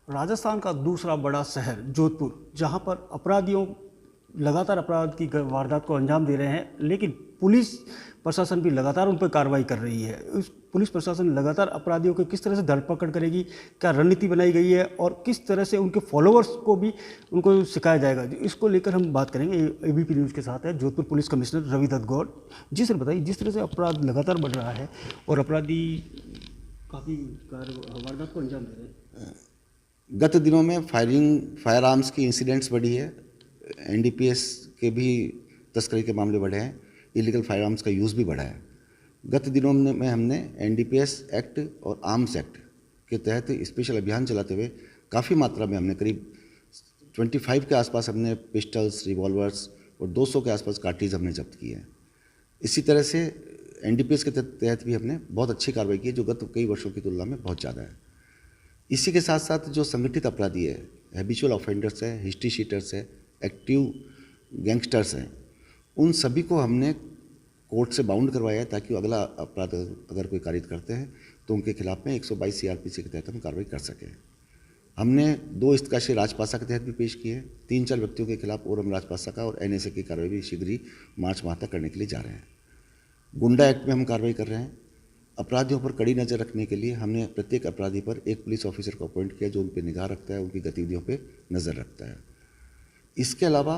राजस्थान का दूसरा बड़ा शहर जोधपुर, जहां पर अपराधियों लगातार अपराध की वारदात को अंजाम दे रहे हैं, लेकिन पुलिस प्रशासन भी लगातार उन पर कार्रवाई कर रही है। इस पुलिस प्रशासन लगातार अपराधियों की किस तरह से धरपकड़ करेगी, क्या रणनीति बनाई गई है और किस तरह से उनके फॉलोअर्स को भी उनको सिखाया जाएगा, इसको लेकर हम बात करेंगे। एबीपी न्यूज़ के साथ है जोधपुर पुलिस कमिश्नर रवि दत्त गौड़। जी सर, बताइए, जिस तरह से अपराध लगातार बढ़ रहा है और अपराधी काफ़ी वारदात को अंजाम दे रहे हैं। गत दिनों में फायर आर्म्स की इंसिडेंट्स बढ़ी है, एनडीपीएस के भी तस्करी के मामले बढ़े हैं, इलीगल फायर आर्म्स का यूज़ भी बढ़ा है। गत दिनों में हमने एनडीपीएस एक्ट और आर्म्स एक्ट के तहत स्पेशल अभियान चलाते हुए काफ़ी मात्रा में हमने करीब 25 के आसपास हमने पिस्टल्स, रिवॉल्वर्स और 200 के आसपास कार्ट्रिज हमने जब्त किए हैं। इसी तरह से एनडीपीएस के तहत भी हमने बहुत अच्छी कार्रवाई की है, जो गत कई वर्षों की तुलना में बहुत ज़्यादा है। इसी के साथ साथ जो संगठित अपराधी है, हैबिचुअल ऑफेंडर्स है, हिस्ट्री शीटर्स है, एक्टिव गैंगस्टर्स हैं, उन सभी को हमने कोर्ट से बाउंड करवाया है, ताकि अगला अपराध अगर कोई कारित करते हैं तो उनके खिलाफ में 122 सीआरपीसी के तहत हम कार्रवाई कर सकें। हमने 2 इस्तकाशी राजपासा के तहत भी पेश किए हैं। 3-4 व्यक्तियों के खिलाफ और हम राजपासा का और एनएसए की कार्रवाई भी शीघ्र ही मार्च माह तक करने के लिए जा रहे हैं। गुंडा एक्ट में हम कार्रवाई कर रहे हैं। अपराधियों पर कड़ी नज़र रखने के लिए हमने प्रत्येक अपराधी पर एक पुलिस ऑफिसर को अपॉइंट किया, जो उन पर निगाह रखता है, उनकी गतिविधियों पर नज़र रखता है। इसके अलावा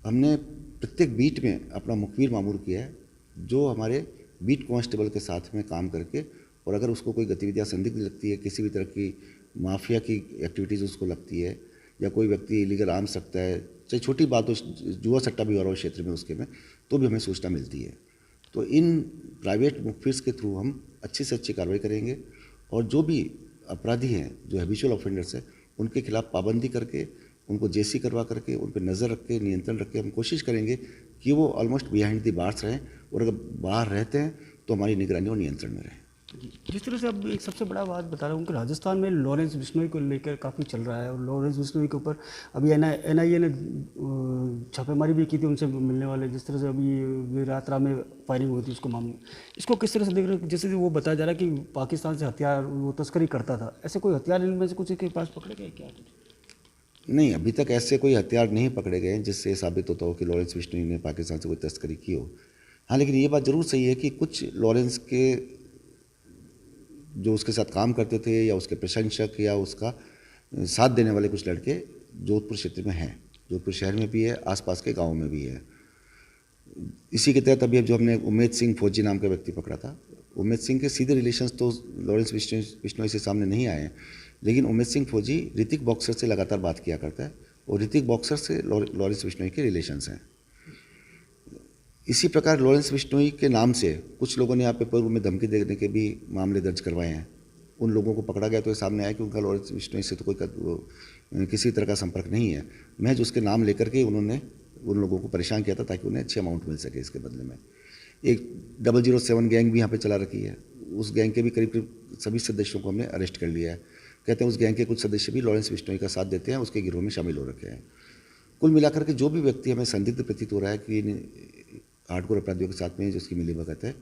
हमने प्रत्येक बीट में अपना मुखबिर मामूर किया है, जो हमारे बीट कांस्टेबल के साथ में काम करके, और अगर उसको कोई गतिविधियाँ संदिग्ध लगती है, किसी भी तरह की माफिया की एक्टिविटीज़ उसको लगती है, या कोई व्यक्ति इलीगल आर्म्स रखता है, चाहे छोटी बात हो, जुआ सट्टा भी हो रहा हो क्षेत्र में उसके में, तो भी हमें सूचना मिलती है। तो इन प्राइवेट मुखबिर्स के थ्रू हम अच्छी से अच्छी कार्रवाई करेंगे, और जो भी अपराधी हैं, जो हैबिचुअल ऑफेंडर्स हैं, उनके खिलाफ पाबंदी करके, उनको जेसी करवा करके, उन पर नज़र रख के, नियंत्रण रख के हम कोशिश करेंगे कि वो ऑलमोस्ट बिहाइंड द बार्स रहें, और अगर बाहर रहते हैं तो हमारी निगरानी और नियंत्रण में रहें। जिस तरह से अब एक सबसे बड़ा बात बता रहा हूँ कि राजस्थान में लॉरेंस बिश्नोई को लेकर काफ़ी चल रहा है, और लॉरेंस बिश्नोई के ऊपर अभी एनआईए ने छापेमारी भी की थी उनसे मिलने वाले, जिस तरह से अभी रात्रा में फायरिंग हुई थी उसको मामले, इसको किस तरह से देख रहे हो? जैसे वो बताया जा रहा है कि पाकिस्तान से हथियार वो तस्करी करता था, ऐसे कोई हथियार इनमें से कुछ के पास पकड़े गए क्या? नहीं, अभी तक ऐसे कोई हथियार नहीं पकड़े गए हैं जिससे साबित होता हो कि लॉरेंस बिश्नोई ने पाकिस्तान से कोई तस्करी की हो। हाँ, लेकिन ये बात ज़रूर सही है कि कुछ लॉरेंस के जो उसके साथ काम करते थे, या उसके प्रशंसक, या उसका साथ देने वाले कुछ लड़के जोधपुर क्षेत्र में हैं। जोधपुर शहर में भी है, आसपास के गाँव में भी है। इसी के तहत अभी जो हमने उमेद सिंह फौजी नाम का व्यक्ति पकड़ा था, उमेद सिंह के सीधे रिलेशंस तो लॉरेंस बिश्नोई से सामने नहीं आए हैं, लेकिन उमेद सिंह फौजी ऋतिक बॉक्सर से लगातार बात किया करता है, और ऋतिक बॉक्सर से लॉरेंस बिश्नोई के रिलेशंस हैं। इसी प्रकार लॉरेंस बिश्नोई के नाम से कुछ लोगों ने यहाँ पे पूर्व में धमकी देने के भी मामले दर्ज करवाए हैं। उन लोगों को पकड़ा गया तो ये सामने आया कि उनका लॉरेंस बिश्नोई से तो कोई किसी तरह का संपर्क नहीं है। महज उसके नाम लेकर के उन्होंने उन लोगों को परेशान किया था, ताकि उन्हें अच्छी अमाउंट मिल सके इसके बदले में। एक 007 गैंग भी यहाँ पे चला रखी है, उस गैंग के भी करीब सभी सदस्यों को हमने अरेस्ट कर लिया है। कहते हैं उस गैंग के कुछ सदस्य भी लॉरेंस बिश्नोई का साथ देते हैं, उसके गिरोह में शामिल हो रखे हैं। कुल मिलाकर के जो भी व्यक्ति हमें संदिग्ध प्रतीत हो रहा है कि हार्डकोर अपराधियों के साथ में जिसकी मिलीभगत है,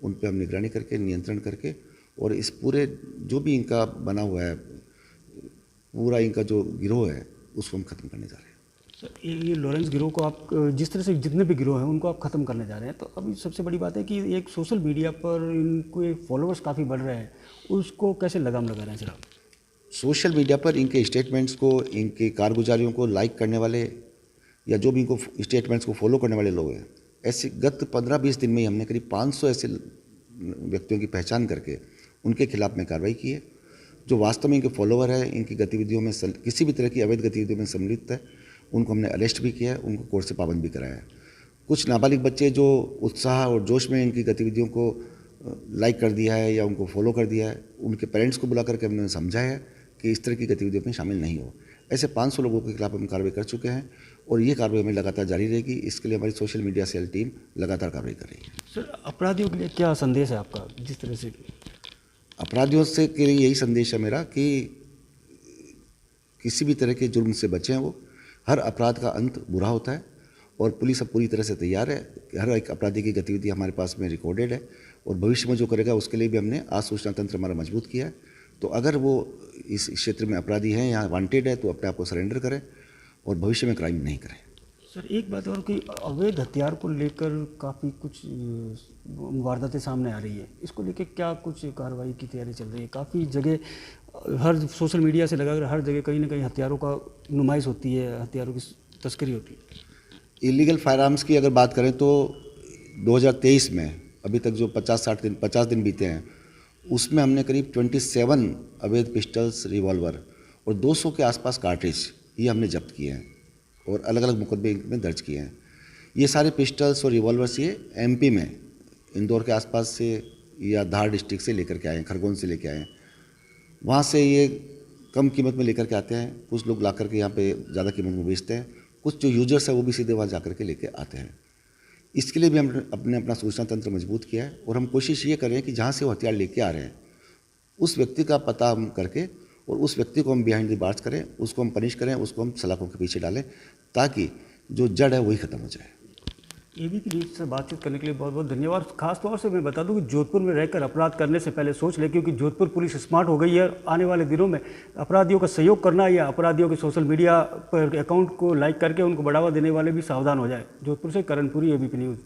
उन पर हम निगरानी करके, नियंत्रण करके, और इस पूरे जो भी इनका बना हुआ है, पूरा इनका जो गिरोह है, उसको हम ख़त्म करने जा रहे हैं। ये लॉरेंस गिरोह को आप जिस तरह से जितने भी गिरोह हैं उनको आप ख़त्म करने जा रहे हैं, तो अभी सबसे बड़ी बात है कि एक सोशल मीडिया पर इनको फॉलोअर्स काफ़ी बढ़ रहे हैं, उसको कैसे लगाम लगा रहे हैं सर आप? सोशल मीडिया पर इनके स्टेटमेंट्स को, इनकी कारगुजारियों को लाइक करने वाले, या जो भी इनको स्टेटमेंट्स को फॉलो करने वाले लोग हैं, ऐसे गत 15-20 दिन में ही हमने करीब 500 ऐसे व्यक्तियों की पहचान करके उनके खिलाफ में कार्रवाई की है, जो वास्तव में इनके फॉलोअर है, इनकी गतिविधियों में किसी भी तरह की अवैध गतिविधियों में सम्मिलित है। उनको हमने अरेस्ट भी किया है, उनको कोर्ट से पाबंद भी कराया है। कुछ नाबालिग बच्चे जो उत्साह और जोश में इनकी गतिविधियों को लाइक कर दिया है या उनको फॉलो कर दिया है, उनके पेरेंट्स को बुला करके हमने समझाया है कि इस तरह की गतिविधियों में शामिल नहीं हो। ऐसे 500 लोगों के खिलाफ हम कार्रवाई कर चुके हैं, और ये कार्रवाई हमें लगातार जारी रहेगी। इसके लिए हमारी सोशल मीडिया सेल टीम लगातार कार्रवाई कर रही है। सर, अपराधियों के लिए क्या संदेश है आपका? जिस तरह से अपराधियों से के लिए यही संदेश है मेरा कि किसी भी तरह के जुर्म से बचें। वो हर अपराध का अंत बुरा होता है, और पुलिस अब पूरी तरह से तैयार है। हर एक अपराधी की गतिविधि हमारे पास में रिकॉर्डेड है, और भविष्य में जो करेगा उसके लिए भी हमने आज सूचना तंत्र हमारा मजबूत किया है। तो अगर वो इस क्षेत्र में अपराधी हैं या वांटेड है तो अपने आप को सरेंडर करें और भविष्य में क्राइम नहीं करें। सर एक बात और कि अवैध हथियार को लेकर काफ़ी कुछ वारदातें सामने आ रही है, इसको लेकर क्या कुछ कार्रवाई की तैयारी चल रही है? काफ़ी जगह हर सोशल मीडिया से लगाकर हर जगह कहीं ना कहीं हथियारों का नुमाइश होती है, हथियारों की तस्करी होती है। इलीगल फायर आर्म्स की अगर बात करें तो 2023 में अभी तक जो 50 दिन बीते हैं उसमें हमने करीब 27 अवैध पिस्टल्स, रिवॉल्वर और 200 के आसपास कार्ट्रिज ये हमने जब्त किए हैं और अलग अलग मुकदमे में दर्ज किए हैं। ये सारे पिस्टल्स और रिवॉल्वर्स ये एमपी में इंदौर के आसपास से या धार डिस्ट्रिक्ट से लेकर के आए हैं, खरगोन से लेके आए हैं। वहाँ से ये कम कीमत में लेकर के आते हैं, कुछ लोग ला करके यहाँ पे ज़्यादा कीमत में बेचते हैं, कुछ जो यूजर्स है वो भी सीधे वहाँ जा करके लेके आते हैं। इसके लिए भी हमने अपना सूचना तंत्र मजबूत किया है और हम कोशिश ये कर रहे हैं कि जहाँ से वो हथियार लेके आ रहे हैं उस व्यक्ति का पता हम करके और उस व्यक्ति को हम बिहाइंड द बार्स करें, उसको हम पनिश करें, उसको हम सलाखों के पीछे डालें ताकि जो जड़ है वही ख़त्म हो जाए। एबीपी न्यूज़ से बातचीत करने के लिए बहुत बहुत धन्यवाद। खास तौर से मैं बता दूं कि जोधपुर में रहकर अपराध करने से पहले सोच ले, क्योंकि जोधपुर पुलिस स्मार्ट हो गई है। आने वाले दिनों में अपराधियों का सहयोग करना या अपराधियों के सोशल मीडिया पर अकाउंट को लाइक करके उनको बढ़ावा देने वाले भी सावधान हो जाए। जोधपुर से करणपुरी, एबीपी न्यूज़।